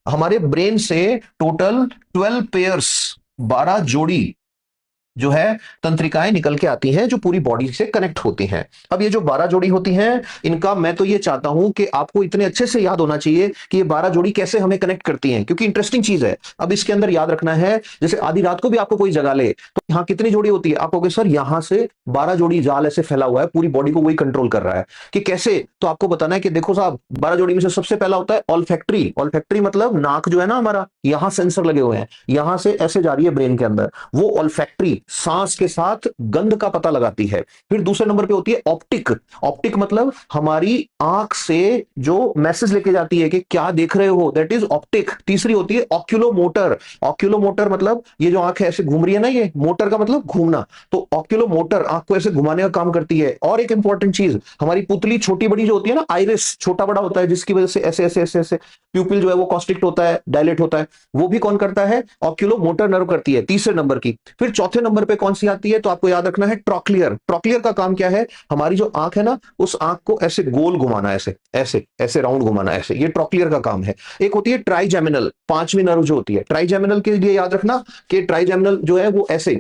हमारे ब्रेन से total 12 pairs, 12 जोड़ी जो है तंत्रिकाएं निकल के आती हैं जो पूरी बॉडी से कनेक्ट होती हैं। अब ये जो 12 जोड़ी होती हैं, इनका मैं तो ये चाहता हूं कि आपको इतने अच्छे से याद होना चाहिए कि ये 12 जोड़ी कैसे हमें कनेक्ट करती हैं, क्योंकि इंटरेस्टिंग चीज है। अब इसके अंदर याद रखना है, जैसे आधी रात को भी आपको कोई जगा ले तो यहाँ कितनी जोड़ी होती है, आप कहोगे सर यहाँ से 12 जोड़ी जाल ऐसे फैला हुआ है, पूरी बॉडी को वही कंट्रोल कर रहा है। कि कैसे, तो आपको बताना है कि देखो साहब, 12 जोड़ी में से सबसे पहला होता है ऑल्फैक्टरी। ऑल्फैक्टरी मतलब नाक जो है ना हमारा, यहाँ सेंसर लगे हुए हैं, यहां से ऐसे जा रही है ब्रेन के अंदर, वो ऑल्फैक्टरी सांस के साथ गंध का पता लगाती है। फिर दूसरे नंबर पे होती है ऑप्टिक। ऑप्टिक मतलब हमारी आंख से जो मैसेज लेके जाती है कि क्या देख रहे हो, दैट इज ऑप्टिक। तीसरी होती है ऑक्यूलोमोटर। ऑक्यूलोमोटर मतलब ये जो आंख है ऐसे घूम रही है ना, ये मोटर का मतलब घूमना, तो ऑक्यूलोमोटर आंख को ऐसे घुमाने का काम करती है। और एक इंपॉर्टेंट चीज, हमारी पुतली छोटी बड़ी जो होती है ना, आइरिस छोटा बड़ा होता है, जिसकी वजह से ऐसे ऐसे ऐसे ऐसे प्यूपिल जो है वो कॉन्स्ट्रिक्ट होता है, डायलेट होता है, वो भी कौन करता है, ऑक्यूलोमोटर नर्व करती है, तीसरे नंबर की। फिर चौथे नंबर पे कौन सी आती है, तो आपको याद रखना है ट्रॉक्लियर। ट्रॉक्लियर का काम क्या है, हमारी जो आंख है ना, उस आंख को ऐसे गोल घुमाना, ऐसे ऐसे ऐसे राउंड घुमाना, ऐसे, ये ट्रॉक्लियर का काम है। एक होती है ट्राइजेमिनल, पांचवी नर्व जो होती है ट्राइजेमिनल, के लिए याद रखना कि ट्राइजेमिनल जो है वो ऐसे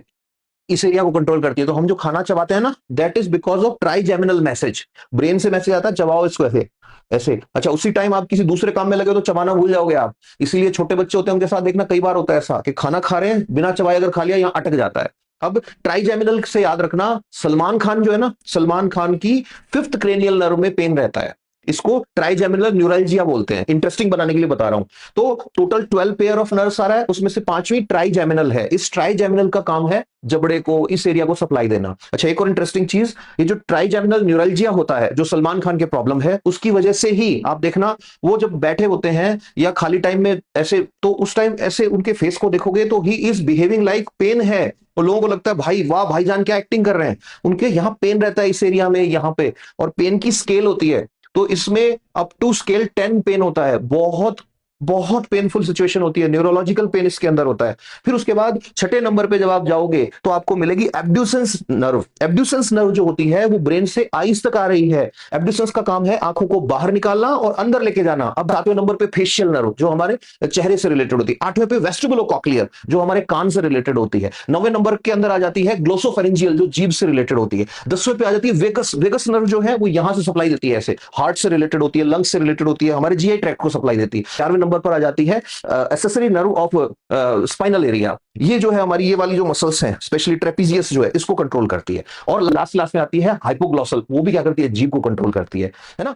इस एरिया को कंट्रोल करती है। तो हम जो खाना चबाते हैं ना, that is because of trigeminal message. Brain से मैसेज आता है चबाओ इसको ऐसे ऐसे। अच्छा, उसी टाइम आप किसी दूसरे काम में लगे तो चबाना भूल जाओगे आप। इसीलिए छोटे बच्चे होते हैं, उनके साथ देखना कई बार होता है ऐसा कि खाना खा रहे हैं, बिना चबाए अगर खा लिया, यहाँ अटक जाता है। अब ट्राइजेमिनल से याद रखना, सलमान खान जो है ना, सलमान खान की फिफ्थ क्रेनियल नर्व में पेन रहता है, इसको ट्राइजेमिनल न्यूरल्जिया बोलते हैं। इंटरेस्टिंग बनाने के लिए बता रहा हूं। तो टोटल 12 पेयर ऑफ नर्व्स आ रहा है, उसमें से पांचवी ट्राइजेमिनल है। इस ट्राइजेमिनल का काम है जबड़े को, इस एरिया को सप्लाई देना। अच्छा, एक और इंटरेस्टिंग चीज, ये जो ट्राइजेमिनल न्यूरल्जिया होता है, जो सलमान खान के प्रॉब्लम है, उसकी वजह से ही आप देखना, वो जब बैठे होते हैं या खाली टाइम में ऐसे, तो उस टाइम ऐसे उनके फेस को देखोगे तो he is behaving like pain है। और लोगों को लगता है भाई वाह भाईजान क्या एक्टिंग कर रहे हैं, उनके यहाँ पेन रहता है इस एरिया में, यहाँ पे। और पेन की स्केल होती है, तो इसमें अप टू स्केल 10 पेन होता है। बहुत बहुत पेनफुल सिचुएशन होती है, न्यूरोलॉजिकल पेन इसके अंदर होता है। फिर उसके बाद छठे नंबर पे जब आप जाओगे तो आपको मिलेगी एब्ड्यूसेंस नर्व। एब्ड्यूसेंस नर्व जो होती है वो ब्रेन से आईज तक आ रही है। एब्ड्यूसेंस का काम है आंखों को बाहर निकालना और अंदर लेके जाना। अब सातवें नंबर पे फेशियल नर्व, जो हमारे चेहरे से रिलेटेड होती है। आठवें पे वेस्टिबुलोकॉक्लियर, जो हमारे कान से रिलेटेड होती है। नौवें नंबर के अंदर आ जाती है ग्लोसोफेरेंजियल, जो जीभ से रिलेटेड होती है। 10वें पे आ जाती है वेगस। वेगस नर्व जो है वो यहां से सप्लाई देती है, ऐसे हार्ट से रिलेटेड होती है, लंग्स से रिलेटेड होती है, हमारे जीआई ट्रैक्ट को सप्लाई देती है। 4वें नंबर पर आ जाती है accessory nerve of spinal area. ये जो है हमारी ये वाली जो मसल्स हैं, स्पेशली ट्रेपीजियस जो है, इसको कंट्रोल करती है। और लास्ट लास्ट में आती है हाइपोग्लॉसल, वो भी क्या करती है, जीभ को कंट्रोल करती है ना।